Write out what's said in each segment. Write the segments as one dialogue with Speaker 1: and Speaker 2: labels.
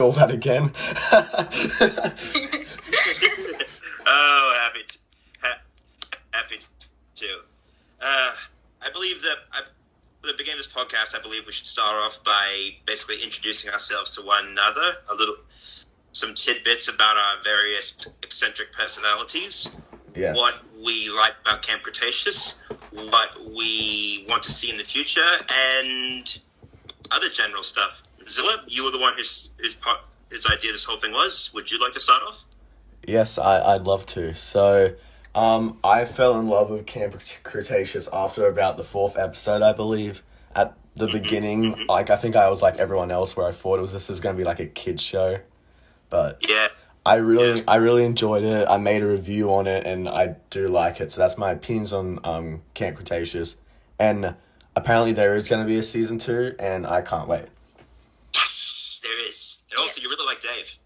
Speaker 1: all that again.
Speaker 2: Oh, happy to. I believe that at the beginning of this podcast, I believe we should start off by basically introducing ourselves to one another, some tidbits about our various eccentric personalities,
Speaker 1: Yes.
Speaker 2: what we like about Camp Cretaceous, what we want to see in the future, and other general stuff. Zilla, you were the one whose idea this whole thing was. Would you like to start off?
Speaker 1: Yes, I'd love to. So, I fell in love with Camp Cretaceous after about the 4th episode, I believe. At the beginning, like, I think I was like everyone else where I thought this is going to be like a kid's show. But
Speaker 2: Yeah.
Speaker 1: I really enjoyed it. I made a review on it, and I do like it. So that's my opinions on Camp Cretaceous. And apparently there is going to be a season 2, and I can't wait.
Speaker 2: Yes, there is. And also, you really like Dave.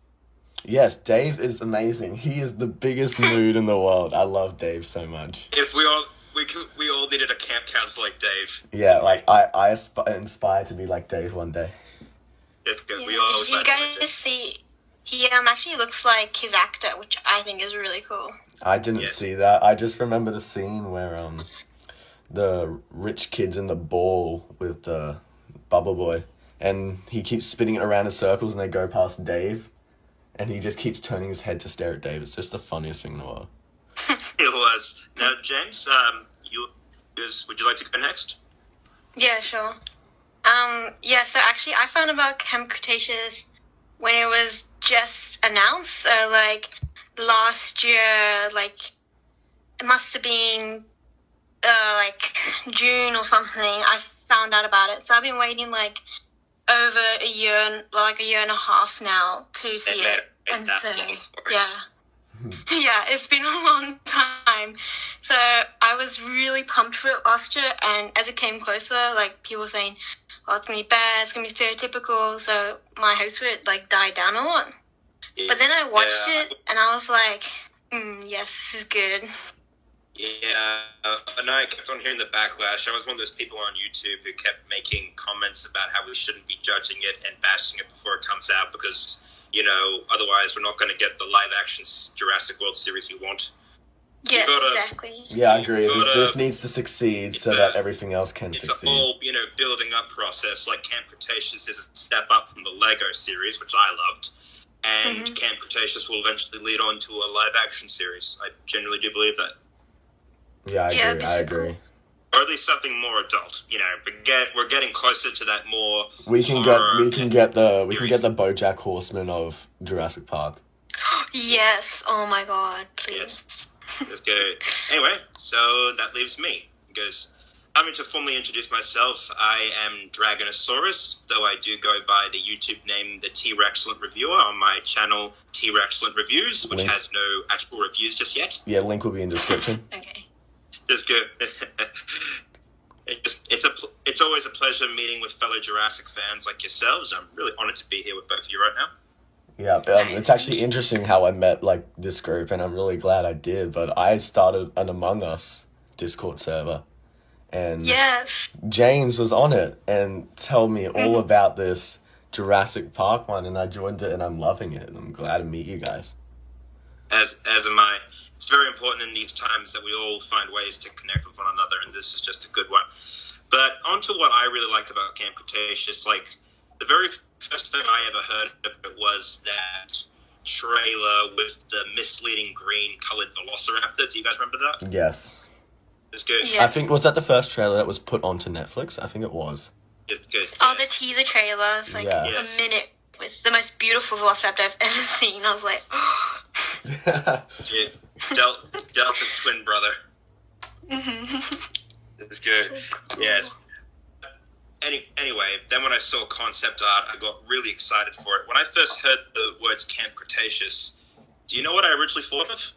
Speaker 1: Yes, Dave is amazing. He is the biggest mood in the world. I love Dave so much.
Speaker 2: If we all needed a camp counselor like Dave.
Speaker 1: Yeah, like I aspire to be like Dave one day.
Speaker 2: If
Speaker 3: Yeah.
Speaker 2: we all
Speaker 3: Did you
Speaker 2: aspire to be like
Speaker 3: guys
Speaker 2: Dave.
Speaker 3: see? He actually looks like his actor, which I think is really cool.
Speaker 1: I didn't see that. I just remember the scene where the rich kid's in the ball with the bubble boy, and he keeps spinning it around in circles, and they go past Dave, and he just keeps turning his head to stare at Dave. It's just the funniest thing in the world.
Speaker 2: It was. Now, James, would you like to go next?
Speaker 3: Yeah, sure. Yeah, so actually I found about Camp Cretaceous when it was just announced, so like last year, like it must have been like June or something, I found out about it. So I've been waiting like over a year and a half now to see it. And so, yeah, it's been a long time. So I was really pumped for it last year, and as it came closer, like people were saying, "Oh, it's gonna be bad. It's gonna be stereotypical." So my hopes for it like died down a lot. But then I watched it, and I was like, "Yes, this is good."
Speaker 2: Yeah, and I kept on hearing the backlash. I was one of those people on YouTube who kept making comments about how we shouldn't be judging it and bashing it before it comes out because, otherwise we're not going to get the live-action Jurassic World series we want.
Speaker 3: Yes, exactly.
Speaker 1: Yeah, I agree. This needs to succeed so that everything else can succeed.
Speaker 2: It's a whole, building up process. Like Camp Cretaceous is a step up from the Lego series, which I loved. And Camp Cretaceous will eventually lead on to a live-action series. I genuinely do believe that.
Speaker 1: Yeah, I agree.
Speaker 2: Or at least something more adult. We're getting closer to that more.
Speaker 1: We can get the BoJack Horseman of Jurassic Park.
Speaker 3: Yes. Oh my God, please.
Speaker 2: Yes. That's good. Anyway, so that leaves me. Because I'm going to formally introduce myself. I am Dragonosaurus, though I do go by the YouTube name The T-Rexcellent Reviewer on my channel T-Rexcellent Reviews, which has no actual reviews just yet.
Speaker 1: Yeah, link will be in description.
Speaker 3: Okay.
Speaker 2: That's good. It's always a pleasure meeting with fellow Jurassic fans like yourselves. I'm really honored to be here with both of you right now.
Speaker 1: Yeah, it's actually interesting how I met like this group, and I'm really glad I did. But I started an Among Us Discord server, and James was on it and told me all about this Jurassic Park one, and I joined it, and I'm loving it, and I'm glad to meet you guys.
Speaker 2: As am I. It's very important in these times that we all find ways to connect with one another, and this is just a good one. But on to what I really liked about Camp Cretaceous, like, the very first thing I ever heard of it was that trailer with the misleading green-coloured velociraptor. Do you guys remember that?
Speaker 1: Yes.
Speaker 2: It's good.
Speaker 3: Yeah.
Speaker 1: I think, was that the first trailer that was put onto Netflix? I think it was.
Speaker 2: It's good.
Speaker 3: Oh, the teaser trailer is like a minute with the most beautiful velociraptor I've ever seen. I was like,
Speaker 2: Yeah. Delta's twin brother. It's good. Yes. Anyway, then when I saw concept art, I got really excited for it. When I first heard the words Camp Cretaceous, do you know what I originally thought of?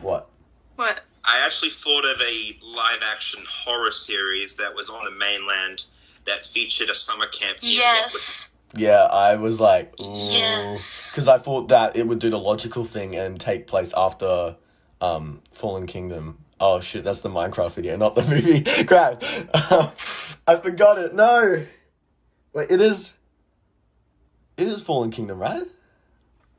Speaker 1: What?
Speaker 3: what?
Speaker 2: I actually thought of a live-action horror series that was on the mainland that featured a summer camp.
Speaker 3: Yes.
Speaker 1: Yeah, I was like, ooh.
Speaker 3: Yes.
Speaker 1: Because I thought that it would do the logical thing and take place after Fallen Kingdom. Oh shit, that's the Minecraft video, not the movie. Crap. I forgot it. No. Wait, it is. It is Fallen Kingdom, right?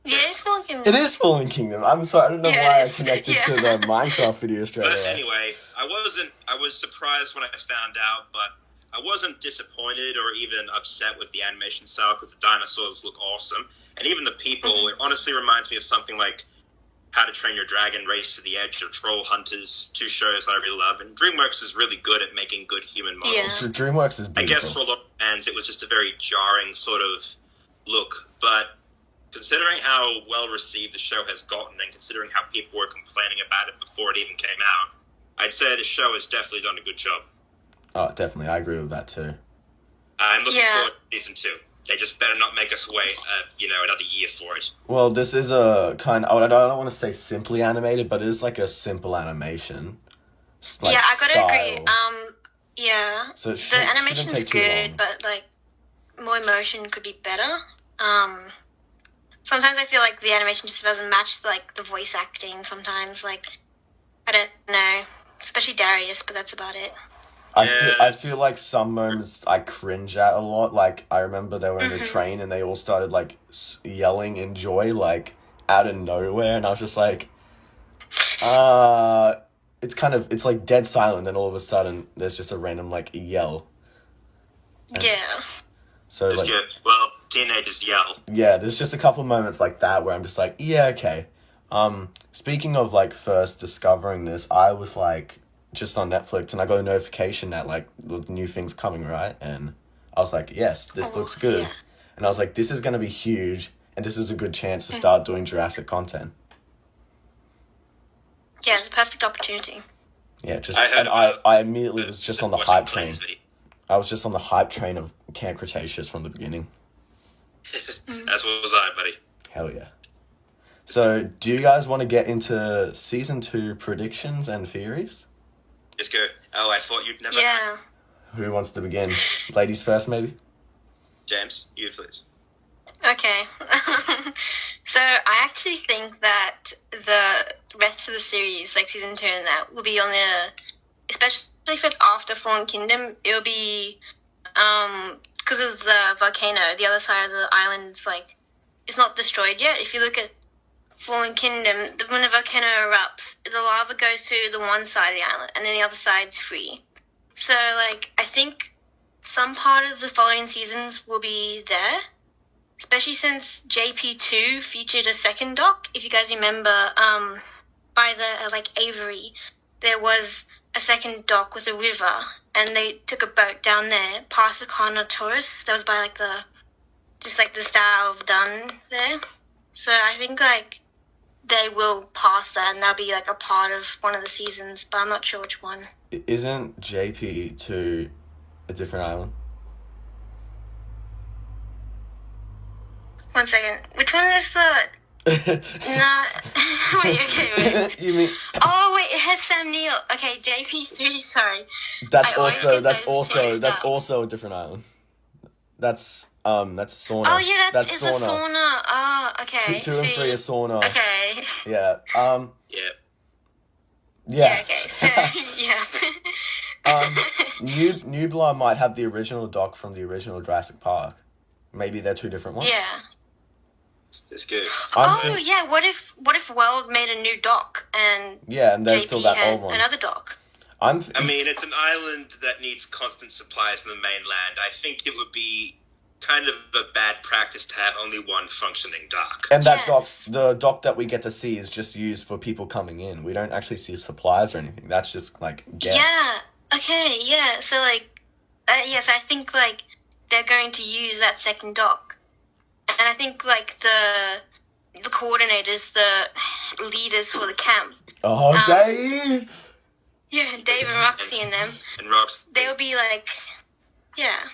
Speaker 3: Yeah, it's Fallen Kingdom.
Speaker 1: It is Fallen Kingdom. I'm sorry, I don't know why I connected to the Minecraft video straight away.
Speaker 2: But anyway, I was surprised when I found out, but I wasn't disappointed or even upset with the animation style because the dinosaurs look awesome. And even the people, it honestly reminds me of something like How to Train Your Dragon, Race to the Edge, or Troll Hunters, two shows that I really love. And DreamWorks is really good at making good human models.
Speaker 1: Yeah. So DreamWorks is beautiful.
Speaker 2: I guess for a lot of fans, it was just a very jarring sort of look. But considering how well received the show has gotten and considering how people were complaining about it before it even came out, I'd say the show has definitely done a good job.
Speaker 1: Oh, definitely. I agree with that too.
Speaker 2: I'm looking forward to season 2. They just better not make us wait, another year for it.
Speaker 1: Well, this is a kind of, I don't want to say simply animated, but it is like a simple animation.
Speaker 3: Like, I gotta agree. Yeah.
Speaker 1: So
Speaker 3: the animation's good, but like more emotion could be better. Sometimes I feel like the animation just doesn't match like the voice acting. Sometimes, like, I don't know, especially Darius, but that's about it.
Speaker 1: I feel like some moments I cringe at a lot. Like, I remember they were in the train and they all started, like, yelling in joy, like, out of nowhere. And I was just like, it's like dead silent. Then all of a sudden, there's just a random, like, yell. And so, like,
Speaker 2: well, teenagers yell.
Speaker 1: Yeah, there's just a couple of moments like that where I'm just like, yeah, okay. Speaking of, like, first discovering this, I was, like, just on Netflix, and I got a notification that, like, with new things coming, right? And I was like, yes, this looks good. Yeah. And I was like, this is going to be huge, and this is a good chance to start doing Jurassic content.
Speaker 3: Yeah, it's a perfect opportunity.
Speaker 1: Yeah, I immediately was just on the hype train. I was just on the hype train of Camp Cretaceous from the beginning.
Speaker 2: As was I, buddy.
Speaker 1: Hell yeah. So, do you guys want to get into Season 2 predictions and theories?
Speaker 2: Let's go. Oh, I thought you'd never...
Speaker 3: Yeah.
Speaker 1: Who wants to begin? Ladies first, maybe?
Speaker 2: James, you please.
Speaker 3: Okay. So, I actually think that the rest of the series, like Season 2 and that, will be on the... Especially if it's after Fallen Kingdom, it'll be... because of the volcano, the other side of the island's, like... It's not destroyed yet. If you look at Fallen Kingdom, when the volcano erupts, the lava goes to the one side of the island, and then the other side's free. So, like, I think some part of the following seasons will be there, especially since JP2 featured a second dock. If you guys remember, by the, Avery, there was a second dock with a river, and they took a boat down there, past the Carnotaurus. That was by, the style of done there. So I think, they will pass that, and that'll be, a part of one of the seasons, but I'm not sure which one.
Speaker 1: Isn't JP2 a different island?
Speaker 3: One second. Which one is the... Wait.
Speaker 1: You mean...
Speaker 3: Oh, wait, it has Sam Neill. Okay, JP3, sorry.
Speaker 1: That's also a different island. That's sauna.
Speaker 3: Oh, yeah, that's a sauna. Oh, okay.
Speaker 1: 2 and 3 are sauna.
Speaker 3: Okay.
Speaker 1: Yeah.
Speaker 2: Yeah.
Speaker 3: Yeah, okay. So, yeah.
Speaker 1: Nublar might have the original dock from the original Jurassic Park. Maybe they're 2 different ones.
Speaker 3: Yeah.
Speaker 2: It's good.
Speaker 3: Yeah. What if World made a new dock and
Speaker 1: there's
Speaker 3: JP
Speaker 1: still that
Speaker 3: had
Speaker 1: old one.
Speaker 3: Another dock?
Speaker 2: It's an island that needs constant supplies in the mainland. I think it would be kind of a bad practice to have only one functioning dock.
Speaker 1: And that the dock that we get to see is just used for people coming in. We don't actually see supplies or anything. That's just, guess.
Speaker 3: Yeah. Okay, yeah. So, yes, I think, they're going to use that second dock. And I think, the coordinators, the leaders for the camp.
Speaker 1: Oh, Dave!
Speaker 3: Yeah, Dave and Roxy and them.
Speaker 2: And Roxy.
Speaker 3: They'll be, yeah.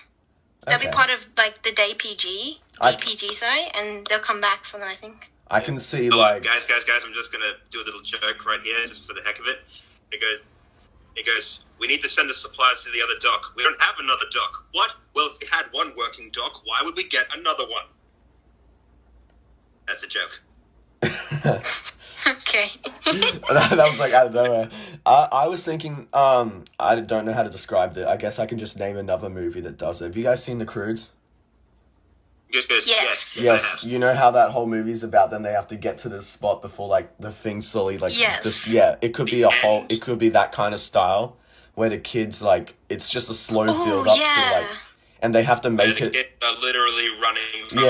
Speaker 3: They'll be part of, the DPG, and they'll come back from them, I think.
Speaker 1: I can see,
Speaker 2: Guys, I'm just going to do a little joke right here, just for the heck of it. It goes, we need to send the supplies to the other dock. We don't have another dock. What? Well, if we had one working dock, why would we get another one? That's a joke.
Speaker 3: Okay.
Speaker 1: That was out of nowhere. I was thinking, I don't know how to describe it. I guess I can just name another movie that does it. Have you guys seen The Croods?
Speaker 2: Just goes, yes,
Speaker 1: Yes, you know how that whole movie's about them, they have to get to this spot before, like, the thing slowly, like, it could be it could be that kind of style, where the kids, like, it's just a slow build up to, like, and they have to make it.
Speaker 2: The kids are literally running from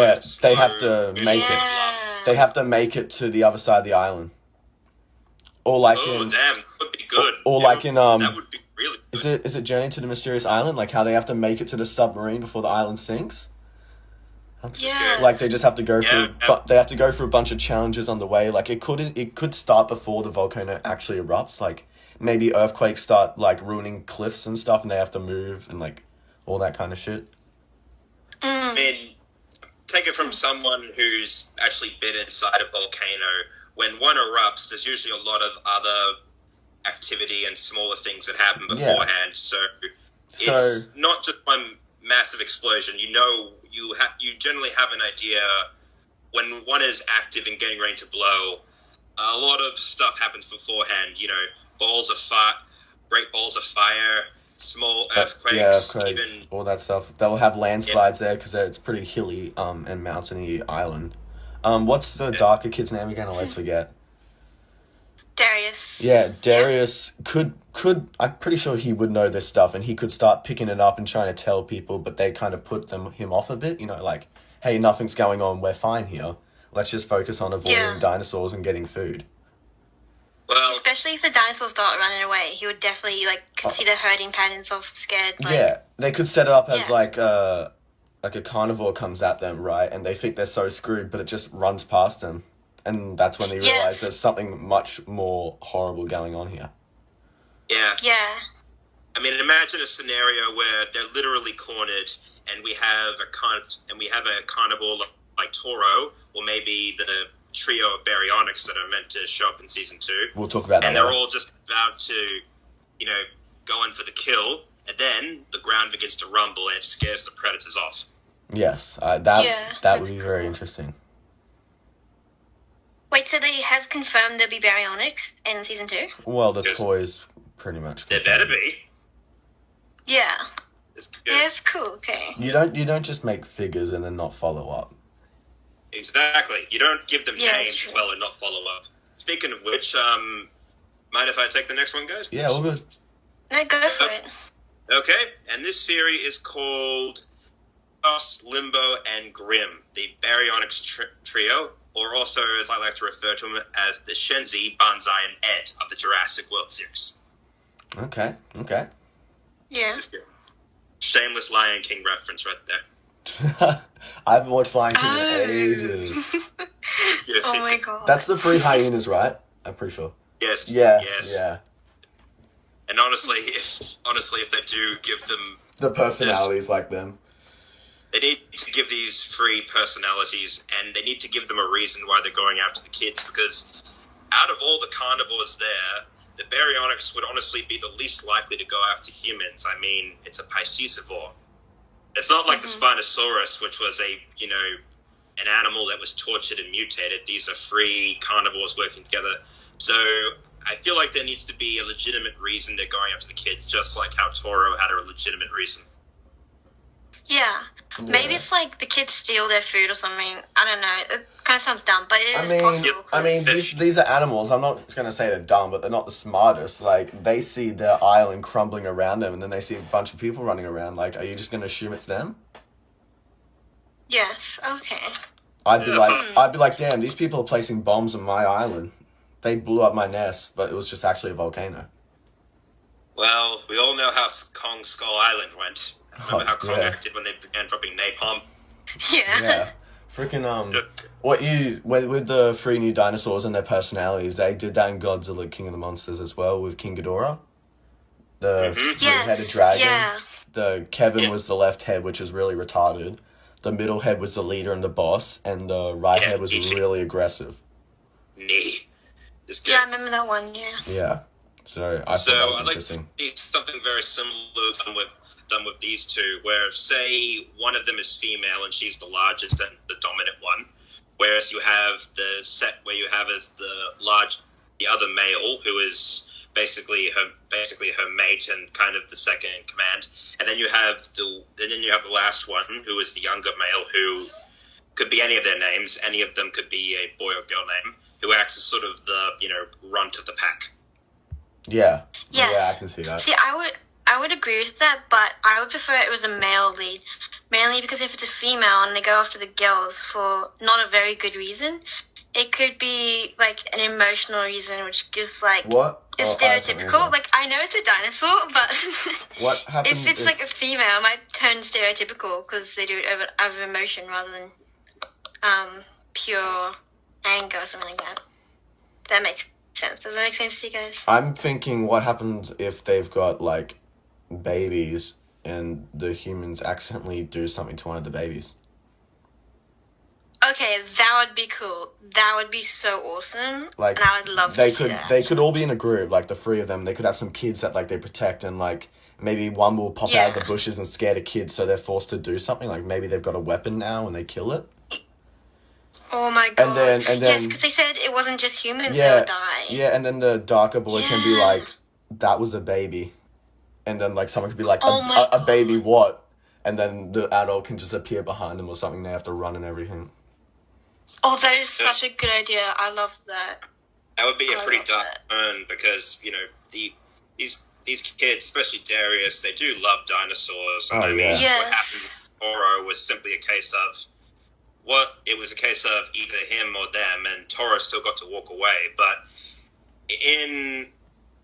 Speaker 1: they have to make it. They have to make it to the other side of the island. Or like
Speaker 2: damn, that would be good.
Speaker 1: Or like in
Speaker 2: that would be really good.
Speaker 1: Is it Journey to the Mysterious Island? Like how they have to make it to the submarine before the island sinks?
Speaker 3: Yeah.
Speaker 1: Like they just have to go through, but they have to go through a bunch of challenges on the way. Like it could start before the volcano actually erupts. Like maybe earthquakes start like ruining cliffs and stuff, and they have to move and like all that kind of shit.
Speaker 2: I mean, take it from someone who's actually been inside a volcano. When one erupts, there's usually a lot of other activity and smaller things that happen beforehand. So it's not just one massive explosion. You know, you generally have an idea when one is active and getting ready to blow. A lot of stuff happens beforehand. You know, great balls of fire, small earthquakes,
Speaker 1: even all that stuff. They'll have landslides there because it's pretty hilly and mountainy island. What's the darker kid's name again? I always forget.
Speaker 3: Darius.
Speaker 1: Yeah, Darius could. I'm pretty sure he would know this stuff, and he could start picking it up and trying to tell people, but they kind of put him off a bit. You know, like, hey, nothing's going on. We're fine here. Let's just focus on avoiding dinosaurs and getting food.
Speaker 3: Well, especially if the dinosaurs start running away, he would definitely consider herding patterns of scared.
Speaker 1: They could set it up as like a carnivore comes at them, right? And they think they're so screwed, but it just runs past them. And that's when they realize there's something much more horrible going on here.
Speaker 2: Yeah.
Speaker 3: Yeah.
Speaker 2: I mean, imagine a scenario where they're literally cornered, and we have a carnivore like Toro, or maybe the trio of baryonyx that are meant to show up in season 2.
Speaker 1: We'll talk about that.
Speaker 2: And they're all just about to, go in for the kill, and then the ground begins to rumble, and it scares the predators off.
Speaker 1: Yes, that would be very interesting.
Speaker 3: Wait, so they have confirmed there'll be baryonyx in season 2?
Speaker 1: Well, the toys pretty much.
Speaker 2: There better be.
Speaker 3: Yeah.
Speaker 2: It's good.
Speaker 3: Yeah, it's cool. Okay.
Speaker 1: You don't just make figures and then not follow up.
Speaker 2: Exactly. You don't give them names well and not follow up. Speaking of which, mind if I take the next one, guys?
Speaker 1: Yeah, all good.
Speaker 3: No, go for it.
Speaker 2: Okay, and this theory is called Chaos, Limbo, and Grim, the baryonyx trio, or also, as I like to refer to them, as the Shenzi, Banzai, and Ed of the Jurassic World series.
Speaker 1: Okay.
Speaker 3: Yeah.
Speaker 2: Shameless Lion King reference right there.
Speaker 1: I haven't watched Lion King in ages.
Speaker 3: Oh my god.
Speaker 1: That's the 3 hyenas, right? I'm pretty sure.
Speaker 2: Yes.
Speaker 1: Yeah. And
Speaker 2: honestly, if they do give them
Speaker 1: the personalities like them,
Speaker 2: they need to give these 3 personalities, and they need to give them a reason why they're going after the kids, because out of all the carnivores there, the baryonyx would honestly be the least likely to go after humans. I mean, it's a piscivore. It's not like the Spinosaurus, which was an animal that was tortured and mutated. These are 3 carnivores working together. So I feel like there needs to be a legitimate reason they're going after the kids, just like how Toro had a legitimate reason.
Speaker 3: Yeah. Maybe it's like the kids steal their food or something. I don't know. It kind of sounds dumb, but it is possible.
Speaker 1: I mean, these are animals. I'm not going to say they're dumb, but they're not the smartest. Like, they see their island crumbling around them, and then they see a bunch of people running around. Like, are you just going to assume it's them?
Speaker 3: Yes. Okay.
Speaker 1: I'd be like, damn, these people are placing bombs on my island. They blew up my nest, but it was just actually a volcano.
Speaker 2: Well, we all know how Kong Skull Island went. Remember how Kong acted when they began dropping napalm?
Speaker 3: Yeah.
Speaker 1: Freaking, with the 3 new dinosaurs and their personalities, they did that in Godzilla King of the Monsters as well, with King Ghidorah. The 3-headed dragon. Yeah. The Kevin was the left head, which is really retarded. The middle head was the leader and the boss, and the right head was really aggressive.
Speaker 2: Knee.
Speaker 3: Yeah, I remember that one,
Speaker 1: Yeah. So, I thought that was interesting.
Speaker 2: I'd like to see something very similar done with these 2, where, say, one of them is female and she's the largest and the dominant one, whereas you have the set where you have as the other male, who is basically her mate and kind of the second in command, and then you have the last one, who is the younger male, who could be any of their names. Any of them could be a boy or girl name who acts as sort of the, runt of the pack.
Speaker 1: Yeah.
Speaker 3: Yes.
Speaker 1: Yeah, I can see that.
Speaker 3: See, I would agree with that, but I would prefer it was a male lead. Mainly because if it's a female and they go after the girls for not a very good reason, it could be, like, an emotional reason, which gives, like...
Speaker 1: What?
Speaker 3: It's stereotypical. Like, I know it's a dinosaur, but...
Speaker 1: What happens
Speaker 3: if it's, like, a female, it might turn stereotypical because they do it out of emotion rather than pure anger or something like that. That makes sense. Does that make sense to you guys?
Speaker 1: I'm thinking what happens if they've got, like, babies and the humans accidentally do something to one of the babies.
Speaker 3: Okay, that would be cool. That would be so awesome.
Speaker 1: Like,
Speaker 3: and I would love to see that.
Speaker 1: They could all be in a group, like the three of them. They could have some kids that, like, they protect, and, like, maybe one will pop out of the bushes and scare the kids, so they're forced to do something. Like, maybe they've got a weapon now and they kill it.
Speaker 3: Oh my god.
Speaker 1: And then
Speaker 3: yes, because they said it wasn't just humans that would die.
Speaker 1: Yeah, and then the darker boy can be like, that was a baby. And then, like, someone could be like, a baby what? And then the adult can just appear behind them or something. They have to run and everything.
Speaker 3: Oh, that is such a good idea. I love that.
Speaker 2: That would be a pretty dark turn because, these kids, especially Darius, they do love dinosaurs. And what happened with Toro was simply a case of either him or them, and Toro still got to walk away. But in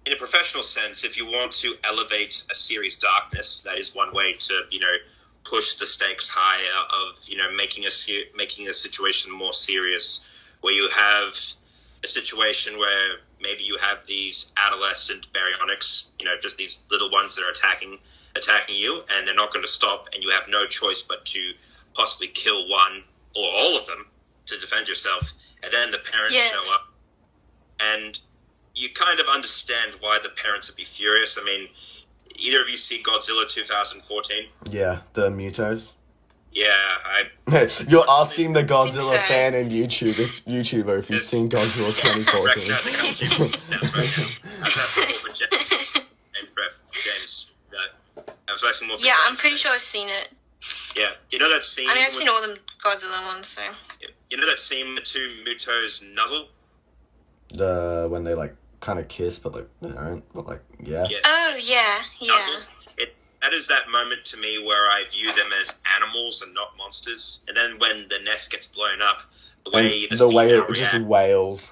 Speaker 2: a professional sense, if you want to elevate a series' darkness, that is one way to, push the stakes higher of, making a situation more serious, where you have a situation where maybe you have these adolescent baryonyx, just these little ones that are attacking you, and they're not going to stop, and you have no choice but to possibly kill one or all of them to defend yourself, and then the parents show up, and you kind of understand why the parents would be furious. I mean, either of you see Godzilla 2014?
Speaker 1: Yeah, the Mutos.
Speaker 2: Yeah,
Speaker 1: You're asking the Godzilla fan and YouTuber if you've seen Godzilla 2014.
Speaker 2: That's right. I was asking more for James. James. I was asking more for James.
Speaker 3: I'm pretty sure I've seen it.
Speaker 2: Yeah, you know that scene?
Speaker 3: I mean, I've seen all the Godzilla ones, so...
Speaker 2: You know that scene with the two Mutos nuzzle?
Speaker 1: When they, like, kind of kiss, but, like, they don't, but, like, yeah.
Speaker 3: Oh, yeah.
Speaker 2: Nuzzle. That is that moment to me where I view them as animals and not monsters. And then when the nest gets blown up, the way it just wails.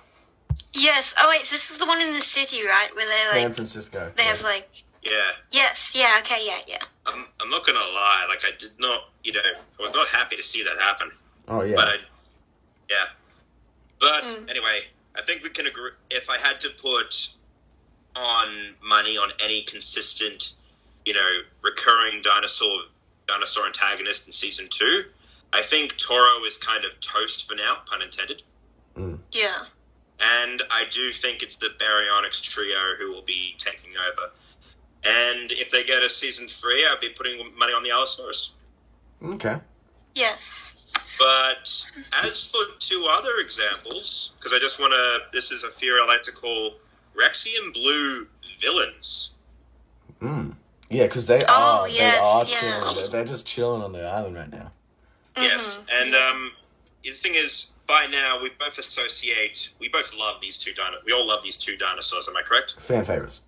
Speaker 3: Yes. Oh, wait, so this is the one in the city, right? Where they, like...
Speaker 1: San Francisco.
Speaker 3: They have, like...
Speaker 2: Yeah.
Speaker 3: Yes, yeah, okay, yeah.
Speaker 2: I'm not gonna lie, like, I did not, I was not happy to see that happen.
Speaker 1: Oh, yeah.
Speaker 2: But anyway, I think we can agree, if I had to put on money on any consistent, recurring dinosaur antagonist in season 2, I think Toro is kind of toast for now, pun intended.
Speaker 3: Yeah.
Speaker 2: And I do think it's the Baryonyx trio who will be taking over. And if they get a season 3, I'll be putting money on the Allosaurus.
Speaker 1: Okay.
Speaker 3: Yes.
Speaker 2: But as for 2 other examples, because I just want to, this is a theory I like to call Rexian Blue villains.
Speaker 1: Yeah, because they are
Speaker 3: chilling.
Speaker 1: They're just chilling on the island right now.
Speaker 2: Yes, and the thing is, by now we both love these two dinosaurs. We all love these 2 dinosaurs. Am I correct?
Speaker 1: Fan favorites.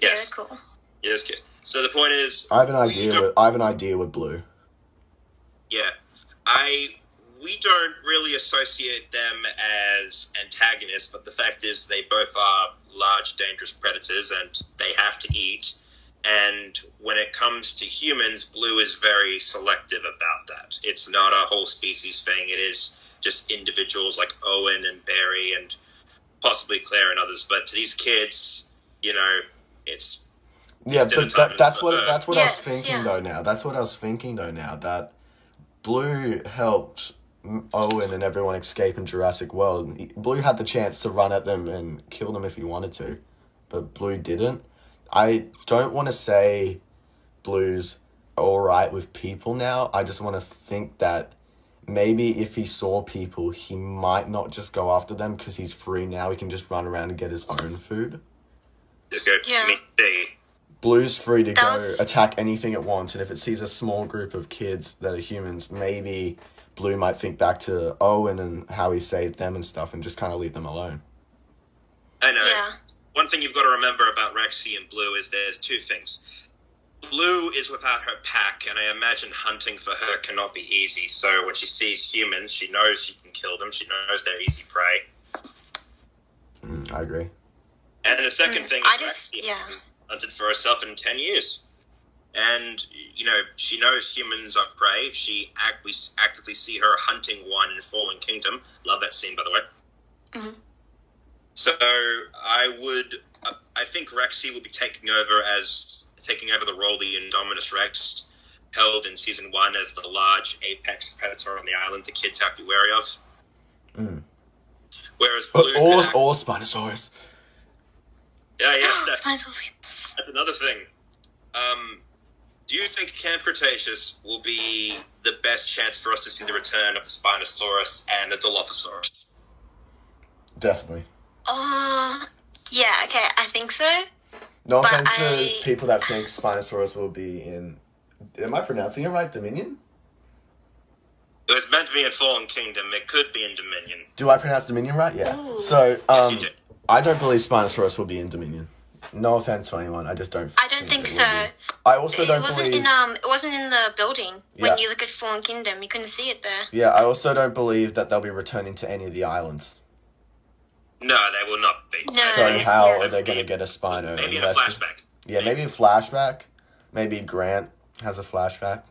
Speaker 2: Yes.
Speaker 3: Yeah, cool.
Speaker 2: Yes, good. So the point is,
Speaker 1: I have an idea with Blue.
Speaker 2: Yeah, we don't really associate them as antagonists, but the fact is they both are large, dangerous predators, and they have to eat. And when it comes to humans, Blue is very selective about that. It's not a whole species thing. It is just individuals like Owen and Barry and possibly Claire and others. But to these kids, it's...
Speaker 1: Yeah, but that's what I was thinking though now. That's what I was thinking though now, that Blue helped Owen and everyone escape in Jurassic World. Blue had the chance to run at them and kill them if he wanted to, but Blue didn't. I don't want to say Blue's alright with people now. I just want to think that maybe if he saw people, he might not just go after them because he's free now. He can just run around and get his own food.
Speaker 2: Just go,
Speaker 1: Blue's free to go attack anything it wants, and if it sees a small group of kids that are humans, maybe Blue might think back to Owen and how he saved them and stuff and just kind of leave them alone.
Speaker 2: I know.
Speaker 3: Yeah.
Speaker 2: One thing you've got to remember about Rexy and Blue is there's two things. Blue is without her pack, and I imagine hunting for her cannot be easy. So when she sees humans, she knows she can kill them. She knows they're easy prey.
Speaker 1: I agree.
Speaker 2: And the second thing is Rexy hasn't hunted for herself in 10 years. And, you know, she knows humans are prey. We actively see her hunting one in Fallen Kingdom. Love that scene, by the way.
Speaker 3: Mm-hmm.
Speaker 2: So I think Rexy will be taking over the role the Indominus Rex held in season 1 as the large apex predator on the island the kids have to be wary of. Whereas Blue
Speaker 1: or Spinosaurus.
Speaker 2: Yeah, that's another thing. Do you think Camp Cretaceous will be the best chance for us to see the return of the Spinosaurus and the Dilophosaurus?
Speaker 1: Definitely.
Speaker 3: Yeah, okay, I think so.
Speaker 1: No offense to those people that think Spinosaurus will be in... Am I pronouncing it right? Dominion?
Speaker 2: It was meant to be in Fallen Kingdom. It could be in Dominion.
Speaker 1: Do I pronounce Dominion right? Yeah.
Speaker 3: Ooh.
Speaker 1: So,
Speaker 2: yes, you do.
Speaker 1: I don't believe Spinosaurus will be in Dominion. No offense to anyone, I just don't.
Speaker 3: I don't think so.
Speaker 1: I also don't believe.
Speaker 3: It wasn't in the building when you look at Fallen Kingdom. You couldn't see it there.
Speaker 1: Yeah, I also don't believe that they'll be returning to any of the islands.
Speaker 2: No, they will not be.
Speaker 3: No.
Speaker 1: So how are they going to get a Spino?
Speaker 2: Maybe in a flashback.
Speaker 1: Yeah, maybe a flashback. Maybe Grant has a flashback.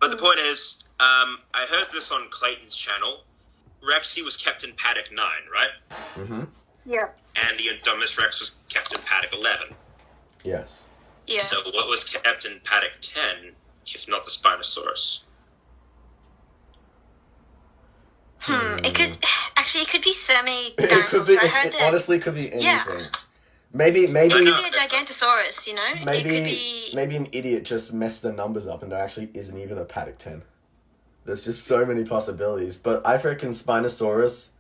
Speaker 2: But the point is, I heard this on Clayton's channel. Rexy was kept in paddock 9, right?
Speaker 1: Mm-hmm.
Speaker 3: Yeah.
Speaker 2: And the Indominus Rex was kept in paddock 11.
Speaker 1: Yes.
Speaker 3: Yeah.
Speaker 2: So what was kept in paddock 10, if not the Spinosaurus?
Speaker 3: It could be so many
Speaker 1: It
Speaker 3: dinosaurs.
Speaker 1: could be.
Speaker 3: It
Speaker 1: honestly could be anything.
Speaker 3: Yeah.
Speaker 1: Maybe.
Speaker 3: It could be a Gigantosaurus, you know?
Speaker 1: Maybe an idiot just messed the numbers up and there actually isn't even a paddock 10. There's just so many possibilities. But I reckon Spinosaurus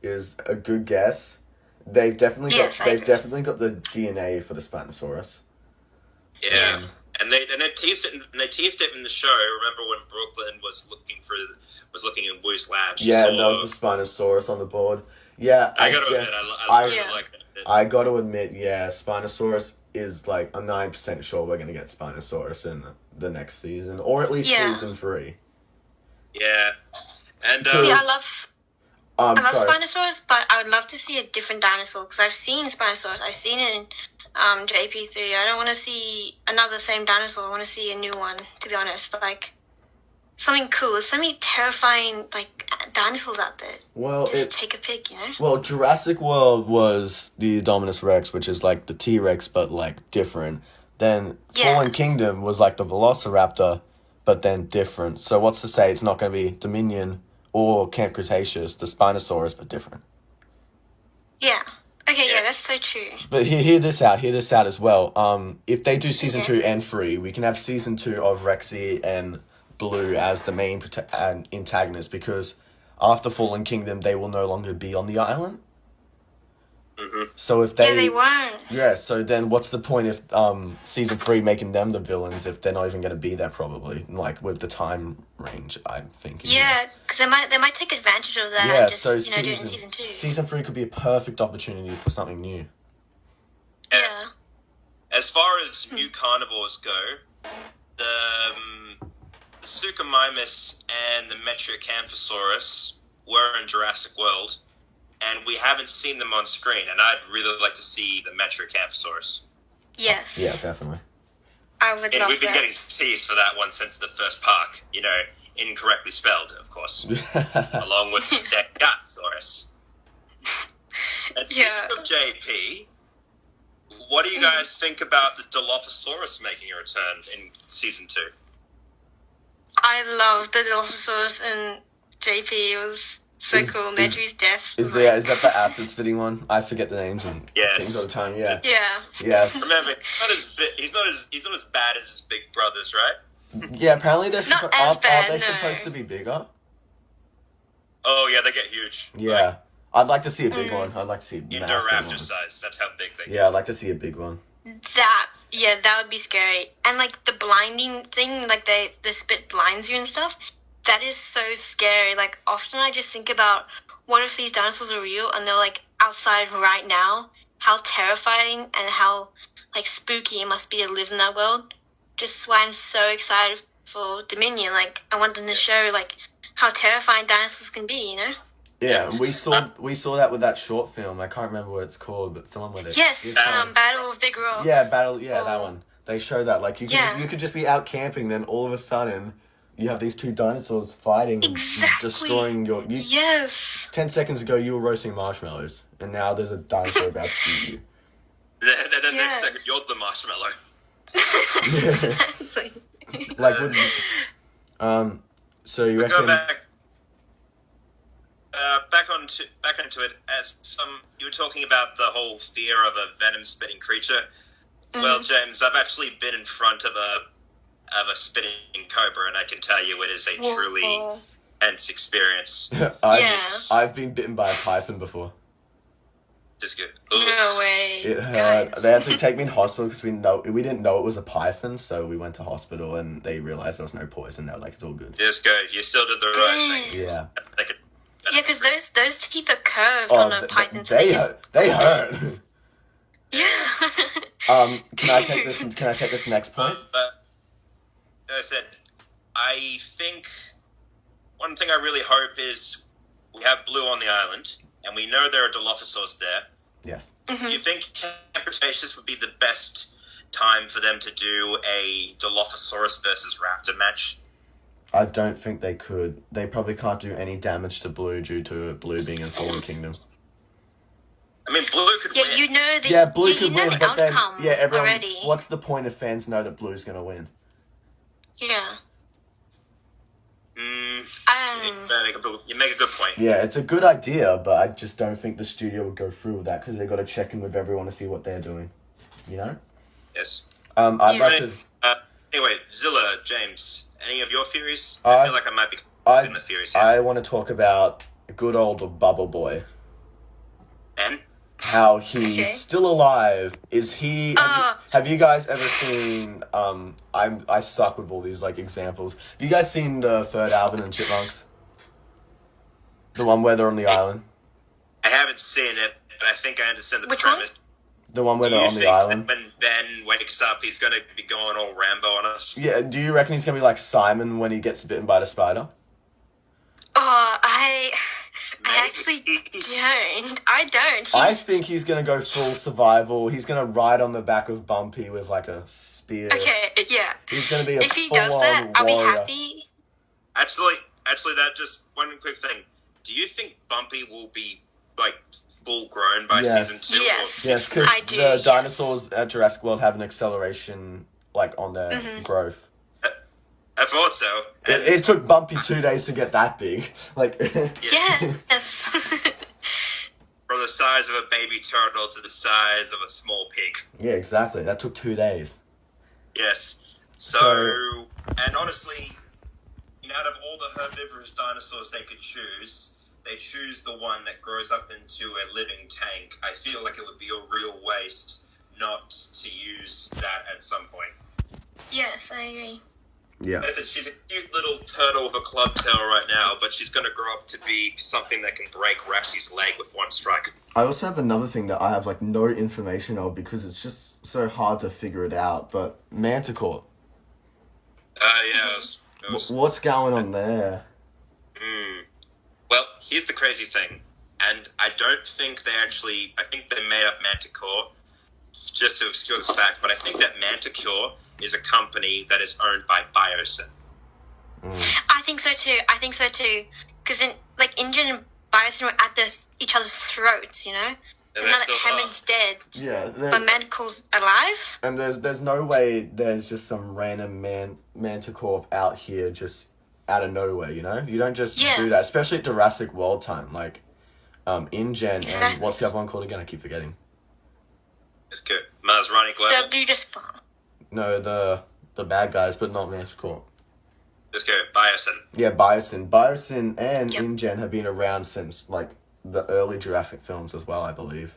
Speaker 1: is a good guess. They've definitely got the DNA for the Spinosaurus.
Speaker 2: Yeah. And they teased it in the show. Remember when Brooklyn was looking in Wu's lab?
Speaker 1: Yeah, and that was the Spinosaurus on the board. Yeah,
Speaker 2: I gotta admit, I really like that.
Speaker 1: I gotta admit, yeah, Spinosaurus is like, I'm 9% sure we're gonna get Spinosaurus in the next season, or at least season 3.
Speaker 2: Yeah, and
Speaker 3: I love
Speaker 1: sorry.
Speaker 3: Spinosaurus, but I would love to see a different dinosaur because I've seen Spinosaurus. I've seen it in JP3. I don't want to see another same dinosaur. I want to see a new one. To be honest, like something cool. There's so many terrifying like dinosaurs out there.
Speaker 1: Well,
Speaker 3: take a pick, you know.
Speaker 1: Well, Jurassic World was the Indominus Rex, which is like the T-Rex, but like different. Then Fallen Kingdom was like the Velociraptor, but then different. So what's to say it's not going to be Dominion or Camp Cretaceous, the Spinosaurus, but different?
Speaker 3: Yeah. Okay, yeah, that's so true.
Speaker 1: But hear this out as well. If they do season 2 and 3, we can have season 2 of Rexy and Blue as the main antagonist, because after Fallen Kingdom, they will no longer be on the island.
Speaker 2: Mm-hmm.
Speaker 1: So if
Speaker 3: they weren't.
Speaker 1: Yeah, so then what's the point if season 3 making them the villains if they're not even going to be there probably, like with the time range, I'm thinking.
Speaker 3: Yeah, because they might take advantage of that and just, do it in season 2.
Speaker 1: Season 3 could be a perfect opportunity for something new.
Speaker 3: Yeah.
Speaker 2: As far as new carnivores go, the Suchomimus and the Metriacanthosaurus were in Jurassic World, and we haven't seen them on screen, and I'd really like to see the Metriacanthosaurus.
Speaker 3: Yes.
Speaker 1: Yeah, definitely.
Speaker 3: I would love that.
Speaker 2: And we've been getting teased for that one since the first park, incorrectly spelled, of course, along with the Gutsaurus. And speaking of JP, what do you guys think about the Dilophosaurus making a return in season 2?
Speaker 3: I love the Dilophosaurus and JP. It was so cool. Medri's death.
Speaker 1: Is that the acid spitting one? I forget the names and things all the time. Yeah.
Speaker 3: Yeah.
Speaker 1: Yes.
Speaker 2: Remember, he's not as bad as his big brothers, right?
Speaker 1: Yeah. Apparently they're
Speaker 3: are they
Speaker 1: supposed to be bigger?
Speaker 2: Oh yeah, they get huge.
Speaker 1: Yeah. I'd like to see a big one. I'd like to see a massive
Speaker 2: Indoraptor size. That's how big they get.
Speaker 1: Yeah, I'd like to see a big one.
Speaker 3: That would be scary. And like the blinding thing, like the spit blinds you and stuff. that is so scary. Like, often I just think about, what if these dinosaurs are real and they're, like, outside right now? How terrifying and how, like, spooky it must be to live in that world. Just why I'm so excited for Dominion. Like, I want them to show, like, how terrifying dinosaurs can be, you know?
Speaker 1: Yeah, and we saw that with that short film. I can't remember what it's called, but someone with it.
Speaker 3: Yes, Battle of Big Rock.
Speaker 1: Yeah, that one. They show that. Like, you could just be out camping, then all of a sudden, you have these two dinosaurs fighting and destroying your...
Speaker 3: Yes!
Speaker 1: 10 seconds ago, you were roasting marshmallows, and now there's a dinosaur about to eat you.
Speaker 2: Then next second, you're the marshmallow.
Speaker 3: Exactly.
Speaker 1: Like, so you reckon...
Speaker 2: Go back onto it, as you were talking about the whole fear of a venom-spitting creature. Well, James, I've actually been in front of a spitting cobra, and I can tell you it is a truly intense experience.
Speaker 1: I've been bitten by a python before.
Speaker 2: Just good.
Speaker 3: No way.
Speaker 1: It hurt. They had to take me in hospital because we didn't know it was a python, so we went to hospital and they realized there was no poison. They were like, it's all good.
Speaker 2: Just go. You still did the right thing.
Speaker 1: Yeah.
Speaker 3: Yeah, because those teeth are curved on a python.
Speaker 1: They hurt.
Speaker 3: Yeah.
Speaker 1: Can I take this next point?
Speaker 2: As I said, I think one thing I really hope is we have blue on the island, and we know there are Dilophosaurs there.
Speaker 1: Yes.
Speaker 2: Do you think Camp Cretaceous would be the best time for them to do a Dilophosaurus versus Raptor match?
Speaker 1: I don't think they could. They probably can't do any damage to Blue due to Blue being in Fallen Kingdom.
Speaker 2: I mean, Blue could win.
Speaker 3: You know
Speaker 1: Blue could win, but then everyone.
Speaker 3: Already.
Speaker 1: What's the point if fans know that Blue's gonna win?
Speaker 3: Yeah.
Speaker 2: You make a good point.
Speaker 1: Yeah, it's a good idea, but I just don't think the studio would go through with that because they got to check in with everyone to see what they're doing. You know?
Speaker 2: Yes.
Speaker 1: I'd like to.
Speaker 2: Anyway, Zilla, James, any of your theories? I feel like I might be in the theories here.
Speaker 1: I want to talk about good old Bubble Boy.
Speaker 2: And?
Speaker 1: How he's still alive. Is he... Have you guys ever seen... I suck with all these, like, examples. Have you guys seen the third Alvin and Chipmunks? The one where they're on the island?
Speaker 2: I haven't seen it, but I think I understand the
Speaker 3: Which
Speaker 2: premise.
Speaker 3: one?
Speaker 1: The one where they're on the island?
Speaker 2: When Ben wakes up, he's going to be going all Rambo on us?
Speaker 1: Yeah, do you reckon he's going to be like Simon when he gets bitten by the spider?
Speaker 3: I actually don't. I don't.
Speaker 1: I think he's going to go full survival. He's going to ride on the back of Bumpy with like a spear.
Speaker 3: Okay, yeah.
Speaker 1: He's going to be a
Speaker 3: if he does that, I'll be happy.
Speaker 2: Actually, that just one quick thing. Do you think Bumpy will be like full grown by season 2?
Speaker 3: Yes,
Speaker 1: because the dinosaurs at Jurassic World have an acceleration like on their growth.
Speaker 2: I thought so.
Speaker 1: It took Bumpy 2 days to get that big. Like
Speaker 3: yes.
Speaker 2: From the size of a baby turtle to the size of a small pig.
Speaker 1: Yeah, exactly. That took 2 days.
Speaker 2: Yes. So and honestly, out of all the herbivorous dinosaurs they could choose, they choose the one that grows up into a living tank. I feel like it would be a real waste not to use that at some point.
Speaker 3: Yes, I agree.
Speaker 1: Yeah.
Speaker 2: As I said, she's a cute little turtle with a club tail right now, but she's going to grow up to be something that can break Raxie's leg with one strike.
Speaker 1: I also have another thing that I have like no information of because it's just so hard to figure it out, but Manticore. What's going on there?
Speaker 2: Well, here's the crazy thing, and I don't think I think they made up Manticore just to obscure this fact, but I think that Manticore is a company that is owned by Biosyn.
Speaker 3: I think so too. Because InGen and Biosyn were at each other's throats, you know? And now that Hammond's dead.
Speaker 1: Yeah.
Speaker 3: But Manticore's alive?
Speaker 1: And there's no way there's just some random Manticore out here just out of nowhere, you know? You don't just do that, especially at Jurassic World time. Like, InGen and what's the other one called again? I keep forgetting.
Speaker 2: It's good. Masrani Global.
Speaker 1: No, the bad guys, but not Manticore.
Speaker 2: Let's go, Biosyn.
Speaker 1: Yeah, Biosyn. Biosyn and InGen have been around since, like, the early Jurassic films as well, I believe.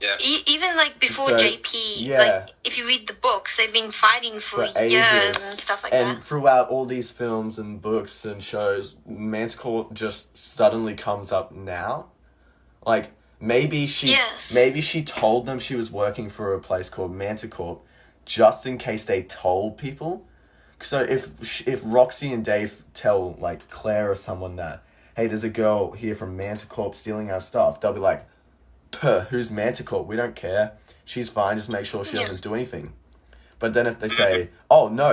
Speaker 2: Yeah.
Speaker 3: Even like before JP, like if you read the books, they've been fighting for years and stuff like that.
Speaker 1: And throughout all these films and books and shows, Manticore just suddenly comes up now. Like maybe she told them she was working for a place called Manticore, just in case they told people. So if Roxy and Dave tell like Claire or someone that, hey, there's a girl here from Manticore stealing our stuff, they'll be like, who's Manticore? We don't care. She's fine. Just make sure she doesn't do anything. But then if they say, oh, no,